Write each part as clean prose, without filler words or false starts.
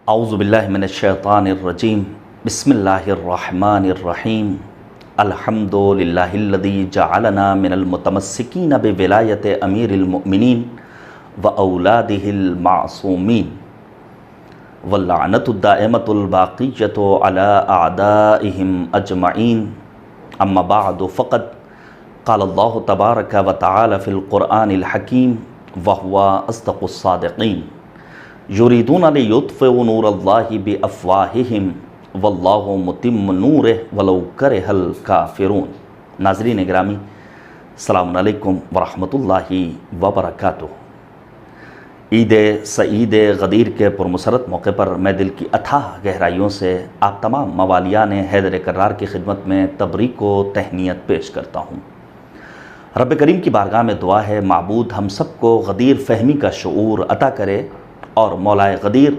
اعوذ باللہ من الشیطان الرجیم بسم اللہ الرحمن الرحیم الحمد للہ الذی جعلنا من المتمسکین بولایت امیر المؤمنین واولادہ المعصومین واللعنۃ الدائمۃ الباقیۃ علی اعدائہم اجمعین اما بعد فقد قال اللہ تبارک وتعالی فی القرآن الحکیم وہو اصدق الصادقین یریدون لیطفئوا نور اللہ بافواہہم واللہ متم نورہ ولو کرہ الکافرون۔ ناظرین گرامی، السلام علیکم ورحمۃ اللہ وبرکاتہ۔ عید سعید غدیر کے پرمسرت موقع پر میں دل کی اتھاہ گہرائیوں سے آپ تمام موالیان حیدر کرار کی خدمت میں تبریک و تہنیت پیش کرتا ہوں۔ رب کریم کی بارگاہ میں دعا ہے معبود ہم سب کو غدیر فہمی کا شعور عطا کرے اور مولائے غدیر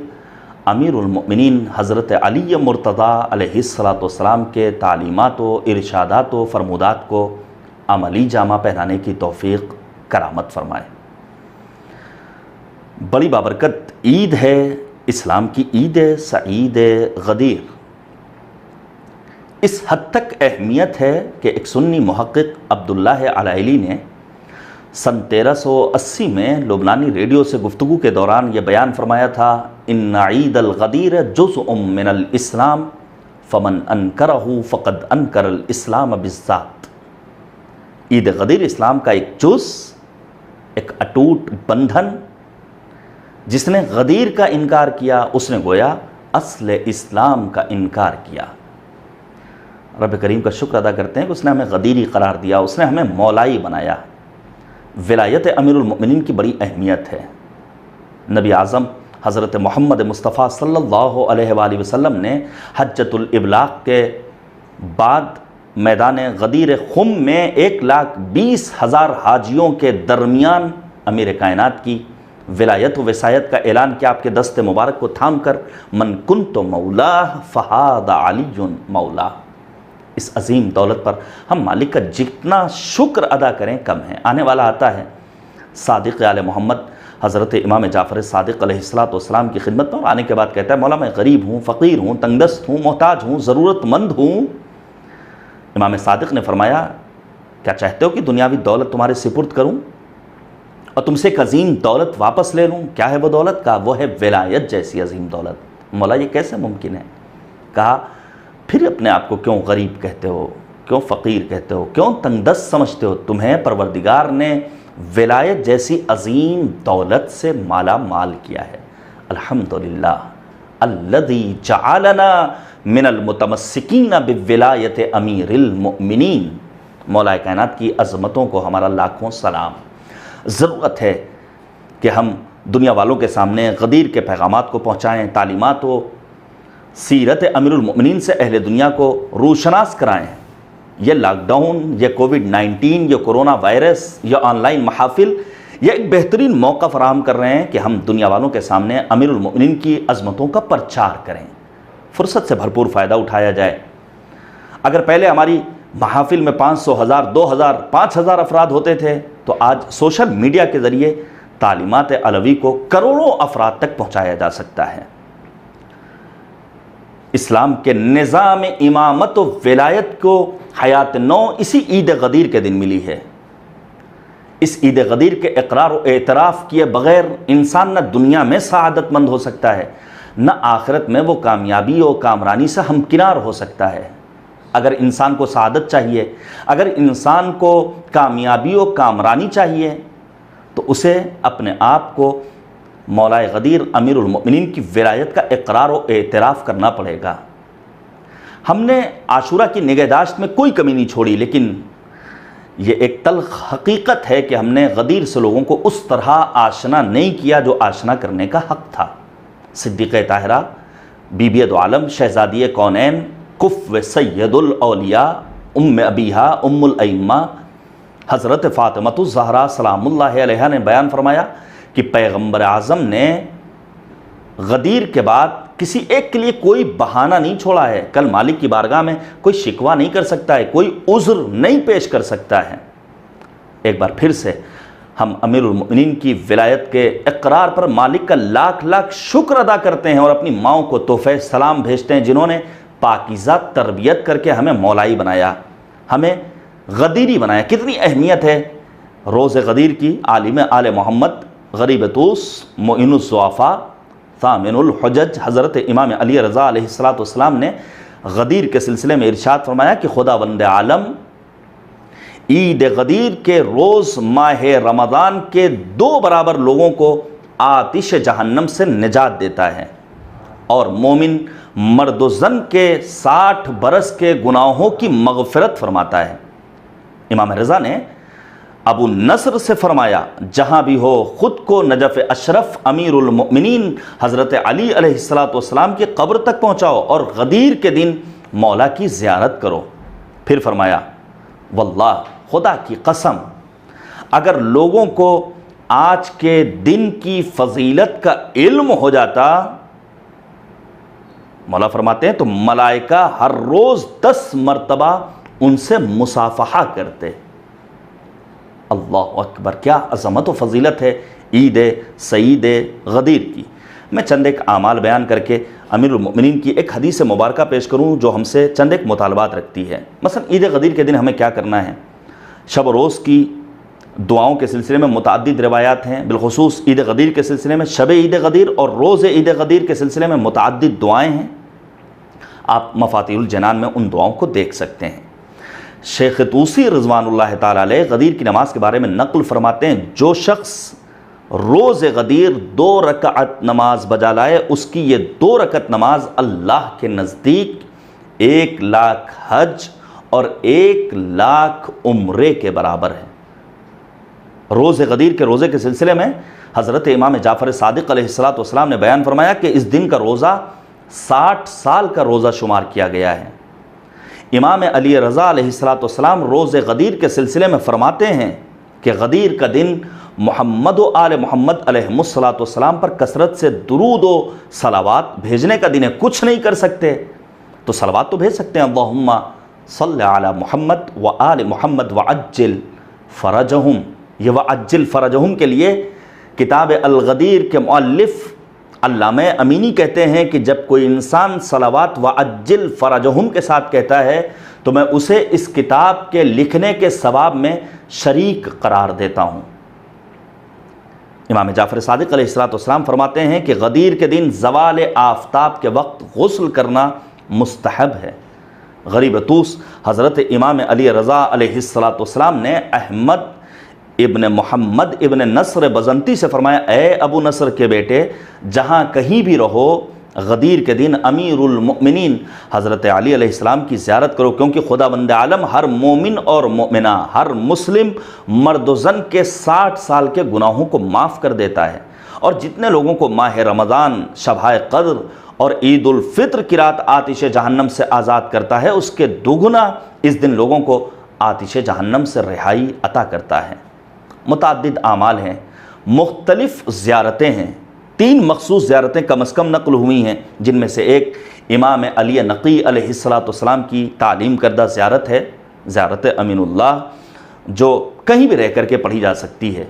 امیر المؤمنین حضرت علی مرتضیٰ علیہ السلام کے تعلیمات و ارشادات و فرمودات کو عملی جامہ پہنانے کی توفیق کرامت فرمائے۔ بڑی بابرکت عید ہے، اسلام کی عید سعید غدیر۔ اس حد تک اہمیت ہے کہ ایک سنی محقق عبداللہ العلیلی نے سن 1380 میں لبنانی ریڈیو سے گفتگو کے دوران یہ بیان فرمایا تھا، ان عید الغدیر جزء من الاسلام فمن انکرہ فقد انکر الاسلام بالذات۔ عید غدیر اسلام کا ایک جز، ایک اٹوٹ بندھن، جس نے غدیر کا انکار کیا اس نے گویا اصل اسلام کا انکار کیا۔ رب کریم کا شکر ادا کرتے ہیں کہ اس نے ہمیں غدیری قرار دیا، اس نے ہمیں مولائی بنایا۔ ولایت امیر المؤمنین کی بڑی اہمیت ہے۔ نبی اعظم حضرت محمد مصطفیٰ صلی اللہ علیہ وآلہ وسلم نے حجۃ الابلاغ کے بعد میدان غدیر خم میں 1,20,000 حاجیوں کے درمیان امیر کائنات کی ولایت و وصایت کا اعلان کیا، آپ کے دست مبارک کو تھام کر، من کنت مولاہ فہذا علی مولاہ۔ اس عظیم دولت پر ہم مالک کا جتنا شکر ادا کریں کم ہے۔ آنے والا آتا ہے صادق آل محمد حضرت امام جعفر صادق علیہ السلام کی خدمت میں، اور آنے کے بعد کہتا ہے مولا میں غریب ہوں، فقیر ہوں، تنگدست ہوں، محتاج ہوں، ضرورت مند ہوں۔ امام صادق نے فرمایا، کیا چاہتے ہو کہ دنیاوی دولت تمہارے سپرد کروں اور تم سے ایک عظیم دولت واپس لے لوں؟ کیا ہے وہ دولت؟ کہا وہ ہے ولایت جیسی عظیم دولت۔ مولا یہ کیسے ممکن ہے؟ کہا پھر اپنے آپ کو کیوں غریب کہتے ہو، کیوں فقیر کہتے ہو، کیوں تنگدست سمجھتے ہو؟ تمہیں پروردگار نے ولایت جیسی عظیم دولت سے مالا مال کیا ہے۔ الحمدللہ الذی جعلنا من المتمسکین بولایت امیر المؤمنین۔ مولا کائنات کی عظمتوں کو ہمارا لاکھوں سلام۔ ضرورت ہے کہ ہم دنیا والوں کے سامنے غدیر کے پیغامات کو پہنچائیں، تعلیمات و سیرت امیر المؤمنین سے اہل دنیا کو روشناس کرائیں۔ یہ لاک ڈاؤن، یہ کووڈ-19، یہ کرونا وائرس، یہ آن لائن محافل، یہ ایک بہترین موقع فراہم کر رہے ہیں کہ ہم دنیا والوں کے سامنے امیر المؤمنین کی عظمتوں کا پرچار کریں، فرصت سے بھرپور فائدہ اٹھایا جائے۔ اگر پہلے ہماری محافل میں 500، 1000، 2000، 5000 افراد ہوتے تھے، تو آج سوشل میڈیا کے ذریعے تعلیمات علوی کو کروڑوں افراد تک پہنچایا جا سکتا ہے۔ اسلام کے نظام امامت و ولایت کو حیات نو اسی عید غدیر کے دن ملی ہے۔ اس عید غدیر کے اقرار و اعتراف کیے بغیر انسان نہ دنیا میں سعادت مند ہو سکتا ہے، نہ آخرت میں وہ کامیابی و کامرانی سے ہمکنار ہو سکتا ہے۔ اگر انسان کو سعادت چاہیے، اگر انسان کو کامیابی و کامرانی چاہیے، تو اسے اپنے آپ کو مولائے غدیر امیر المؤمنین کی ولایت کا اقرار و اعتراف کرنا پڑے گا۔ ہم نے عاشورہ کی نگہداشت میں کوئی کمی نہیں چھوڑی، لیکن یہ ایک تلخ حقیقت ہے کہ ہم نے غدیر سے لوگوں کو اس طرح آشنا نہیں کیا جو آشنا کرنے کا حق تھا۔ صدیقہ طاہرہ، بی بی دو عالم، شہزادی کونین، کفو سید الاولیاء، ام ابیہا، ام الائمہ حضرت فاطمہ الزہرا سلام اللہ علیہا نے بیان فرمایا کہ پیغمبر اعظم نے غدیر کے بعد کسی ایک کے لیے کوئی بہانہ نہیں چھوڑا ہے۔ کل مالک کی بارگاہ میں کوئی شکوہ نہیں کر سکتا ہے، کوئی عذر نہیں پیش کر سکتا ہے۔ ایک بار پھر سے ہم امیر المؤمنین کی ولایت کے اقرار پر مالک کا لاکھ لاکھ شکر ادا کرتے ہیں اور اپنی ماؤں کو تحفہ سلام بھیجتے ہیں جنہوں نے پاکیزہ تربیت کر کے ہمیں مولائی بنایا، ہمیں غدیری بنایا۔ کتنی اہمیت ہے روز غدیر کی۔ عالم آل محمد، غریب طوس، معین الضعفاء، ثامن الحجج حضرت امام علی رضا علیہ السلام نے غدیر کے سلسلے میں ارشاد فرمایا کہ خداوند عالم عید غدیر کے روز ماہ رمضان کے 2 برابر لوگوں کو آتش جہنم سے نجات دیتا ہے اور مومن مرد و زن کے 60 برس کے گناہوں کی مغفرت فرماتا ہے۔ امام رضا نے ابو نصر سے فرمایا، جہاں بھی ہو خود کو نجف اشرف امیر المؤمنین حضرت علی علیہ السلام کی قبر تک پہنچاؤ اور غدیر کے دن مولا کی زیارت کرو۔ پھر فرمایا، واللہ خدا کی قسم اگر لوگوں کو آج کے دن کی فضیلت کا علم ہو جاتا، مولا فرماتے ہیں، تو ملائکہ ہر روز 10 مرتبہ ان سے مصافحہ کرتے۔ اللہ اکبر، کیا عظمت و فضیلت ہے عید سعید غدیر کی۔ میں چند ایک اعمال بیان کر کے امیر المؤمنین کی ایک حدیث مبارکہ پیش کروں جو ہم سے چند ایک مطالبات رکھتی ہے۔ مثلا عید غدیر کے دن ہمیں کیا کرنا ہے؟ شب و روز کی دعاؤں کے سلسلے میں متعدد روایات ہیں، بالخصوص عید غدیر کے سلسلے میں شب عید غدیر اور روز عید غدیر کے سلسلے میں متعدد دعائیں ہیں۔ آپ مفاتیح الجنان میں ان دعاؤں کو دیکھ سکتے ہیں۔ شیخ طوسی رضوان اللہ تعالیٰ علیہ غدیر کی نماز کے بارے میں نقل فرماتے ہیں، جو شخص روز غدیر 2 رکعت نماز بجا لائے، اس کی یہ 2 رکعت نماز اللہ کے نزدیک 1 لاکھ حج اور 1 لاکھ عمرے کے برابر ہے۔ روز غدیر کے روزے کے سلسلے میں حضرت امام جعفر صادق علیہ السلام نے بیان فرمایا کہ اس دن کا روزہ 60 سال کا روزہ شمار کیا گیا ہے۔ امام علی رضا علیہ السلام روز غدیر کے سلسلے میں فرماتے ہیں کہ غدیر کا دن محمد و آل محمد علیہ السلام پر کثرت سے درود و صلوات بھیجنے کا دن ہے۔ کچھ نہیں کر سکتے تو صلوات تو بھیج سکتے ہیں، اللہم صلی علی محمد و آل محمد وعجل فرجہم۔ یہ وعجل فرجہم کے لیے کتاب الغدیر کے مؤلف علامہ امینی کہتے ہیں کہ جب کوئی انسان صلوات وعجل فرجہم کے ساتھ کہتا ہے تو میں اسے اس کتاب کے لکھنے کے ثواب میں شریک قرار دیتا ہوں۔ امام جعفر صادق علیہ السلام فرماتے ہیں کہ غدیر کے دن زوال آفتاب کے وقت غسل کرنا مستحب ہے۔ غریب طوس حضرت امام علی رضا علیہ السلام نے احمد ابن محمد ابن نصر بزنتی سے فرمایا، اے ابو نصر کے بیٹے، جہاں کہیں بھی رہو غدیر کے دن امیر المؤمنین حضرت علی علیہ السلام کی زیارت کرو، کیونکہ خداوند عالم ہر مومن اور مومنہ، ہر مسلم مرد و زن کے 60 سال کے گناہوں کو معاف کر دیتا ہے، اور جتنے لوگوں کو ماہ رمضان، شبہ قدر اور عید الفطر کی رات آتش جہنم سے آزاد کرتا ہے، اس کے دوگنا اس دن لوگوں کو آتش جہنم سے رہائی عطا کرتا ہے۔ متعدد اعمال ہیں، مختلف زیارتیں ہیں، 3 مخصوص زیارتیں کم از کم نقل ہوئی ہیں، جن میں سے ایک امام علی نقی علیہ السلام کی تعلیم کردہ زیارت ہے، زیارت امین اللہ، جو کہیں بھی رہ کر کے پڑھی جا سکتی ہے۔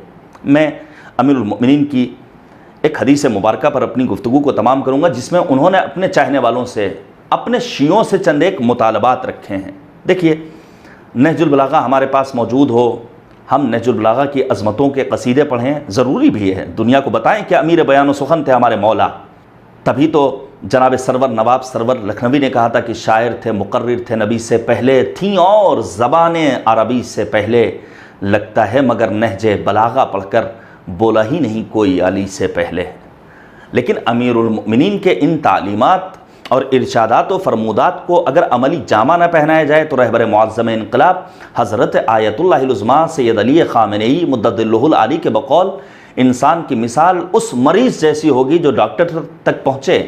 میں امیر المؤمنین کی ایک حدیث مبارکہ پر اپنی گفتگو کو تمام کروں گا، جس میں انہوں نے اپنے چاہنے والوں سے، اپنے شیعوں سے چند ایک مطالبات رکھے ہیں۔ دیکھیے، نہج البلاغہ ہمارے پاس موجود ہو، ہم نہج البلاغہ کی عظمتوں کے قصیدے پڑھیں، ضروری بھی ہے، دنیا کو بتائیں کہ امیر بیان و سخن تھے ہمارے مولا۔ تبھی تو جناب سرور نواب سرور لکھنوی نے کہا تھا کہ شاعر تھے، مقرر تھے نبی سے پہلے، تھیں اور زبانیں عربی سے پہلے، لگتا ہے مگر نہج بلاغہ پڑھ کر بولا ہی نہیں کوئی علی سے پہلے۔ لیکن امیر المؤمنین کے ان تعلیمات اور ارشادات و فرمودات کو اگر عملی جامہ نہ پہنایا جائے تو رہبر معظم انقلاب حضرت آیت اللہ العظمیٰ سید علی خامنئی مدد اللہ العالی کے بقول انسان کی مثال اس مریض جیسی ہوگی جو ڈاکٹر تک پہنچے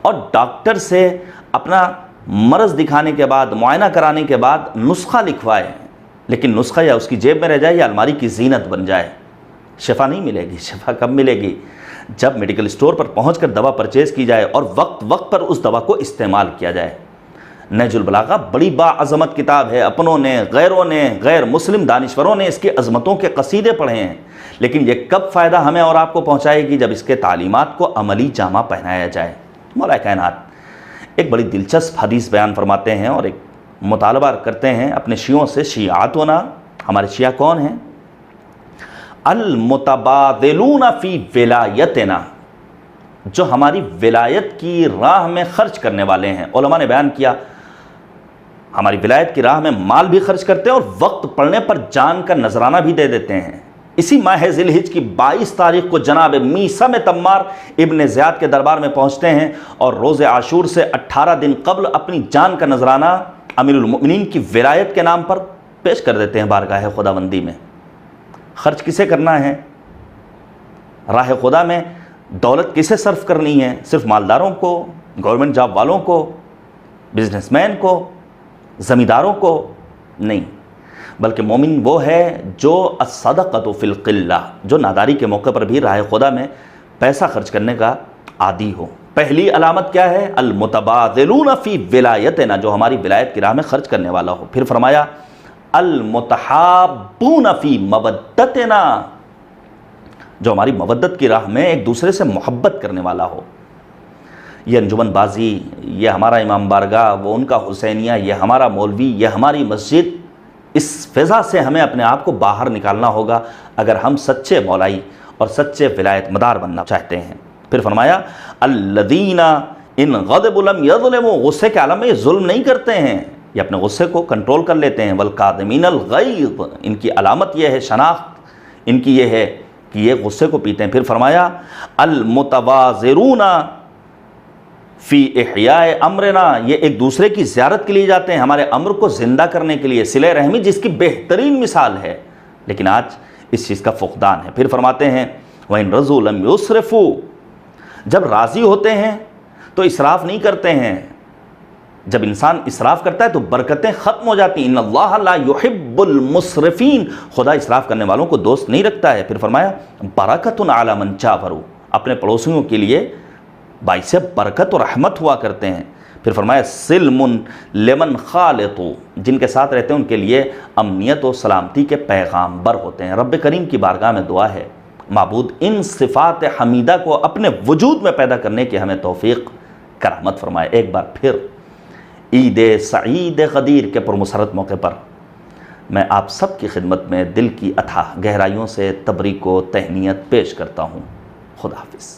اور ڈاکٹر سے اپنا مرض دکھانے کے بعد، معائنہ کرانے کے بعد نسخہ لکھوائے، لیکن نسخہ یا اس کی جیب میں رہ جائے یا الماری کی زینت بن جائے، شفا نہیں ملے گی۔ شفا کب ملے گی؟ جب میڈیکل اسٹور پر پہنچ کر دوا پرچیز کی جائے اور وقت وقت پر اس دوا کو استعمال کیا جائے۔ نہج البلاغہ بڑی باعظمت کتاب ہے، اپنوں نے، غیروں نے، غیر مسلم دانشوروں نے اس کی عظمتوں کے قصیدے پڑھے ہیں، لیکن یہ کب فائدہ ہمیں اور آپ کو پہنچائے گی؟ جب اس کے تعلیمات کو عملی جامہ پہنایا جائے۔ مولا کائنات ایک بڑی دلچسپ حدیث بیان فرماتے ہیں اور ایک مطالبہ کرتے ہیں اپنے شیعوں سے، شیعاتنا، ہمارے شیعہ کون ہیں؟ المتبادلون فی ولایتنا، جو ہماری ولایت کی راہ میں خرچ کرنے والے ہیں۔ علماء نے بیان کیا ہماری ولایت کی راہ میں مال بھی خرچ کرتے ہیں اور وقت پڑنے پر جان کا نذرانہ بھی دے دیتے ہیں۔ اسی ماہ ذی الحجہ کی 22 تاریخ کو جناب میثم تمار ابن زیاد کے دربار میں پہنچتے ہیں اور روز عاشور سے 18 دن قبل اپنی جان کا نذرانہ امیر المؤمنین کی ولایت کے نام پر پیش کر دیتے ہیں بارگاہ خداوندی میں۔ خرچ کسے کرنا ہے؟ راہ خدا میں دولت کسے صرف کرنی ہے؟ صرف مالداروں کو، گورنمنٹ جاب والوں کو، بزنس مین کو، زمینداروں کو؟ نہیں، بلکہ مومن وہ ہے جو الصدقۃ فی القلہ، جو ناداری کے موقع پر بھی راہ خدا میں پیسہ خرچ کرنے کا عادی ہو۔ پہلی علامت کیا ہے؟ المتبادلون فی ولایتنا، جو ہماری ولایت کی راہ میں خرچ کرنے والا ہو۔ پھر فرمایا المتحابون فی مودتنا، جو ہماری مودت کی راہ میں ایک دوسرے سے محبت کرنے والا ہو۔ یہ انجمن بازی، یہ ہمارا امام بارگاہ، وہ ان کا حسینیہ، یہ ہمارا مولوی، یہ ہماری مسجد، اس فضا سے ہمیں اپنے آپ کو باہر نکالنا ہوگا اگر ہم سچے مولائی اور سچے ولایت مدار بننا چاہتے ہیں۔ پھر فرمایا الذین ان غضبوا لم یظلموا، غصے کے عالم میں یہ ظلم نہیں کرتے ہیں، یہ اپنے غصے کو کنٹرول کر لیتے ہیں۔ والکاظمین الغیظ، ان کی علامت یہ ہے، شناخت ان کی یہ ہے کہ یہ غصے کو پیتے ہیں۔ پھر فرمایا المتواضرون فی احیاء امرنا، یہ ایک دوسرے کی زیارت کے لیے جاتے ہیں، ہمارے امر کو زندہ کرنے کے لیے، صلہ رحمی جس کی بہترین مثال ہے، لیکن آج اس چیز کا فقدان ہے۔ پھر فرماتے ہیں وَإِن رَضُوا لَمْ يُسْرِفُوا، جب راضی ہوتے ہیں تو اسراف نہیں کرتے ہیں۔ جب انسان اسراف کرتا ہے تو برکتیں ختم ہو جاتی ہیں۔ ان اللہ لا يحب المسرفین، خدا اسراف کرنے والوں کو دوست نہیں رکھتا ہے۔ پھر فرمایا برکت علی من جاوروا، اپنے پڑوسیوں کے لیے باعث برکت اور رحمت ہوا کرتے ہیں۔ پھر فرمایا سلم لمن خالطوا، جن کے ساتھ رہتے ہیں ان کے لیے امنیت و سلامتی کے پیغام بر ہوتے ہیں۔ رب کریم کی بارگاہ میں دعا ہے معبود ان صفات حمیدہ کو اپنے وجود میں پیدا کرنے کی ہمیں توفیق کرامت فرمائے۔ ایک بار پھر عید سعید غدیر کے پرمسرت موقع پر میں آپ سب کی خدمت میں دل کی اتھاہ گہرائیوں سے تبریک و تہنیت پیش کرتا ہوں۔ خدا حافظ۔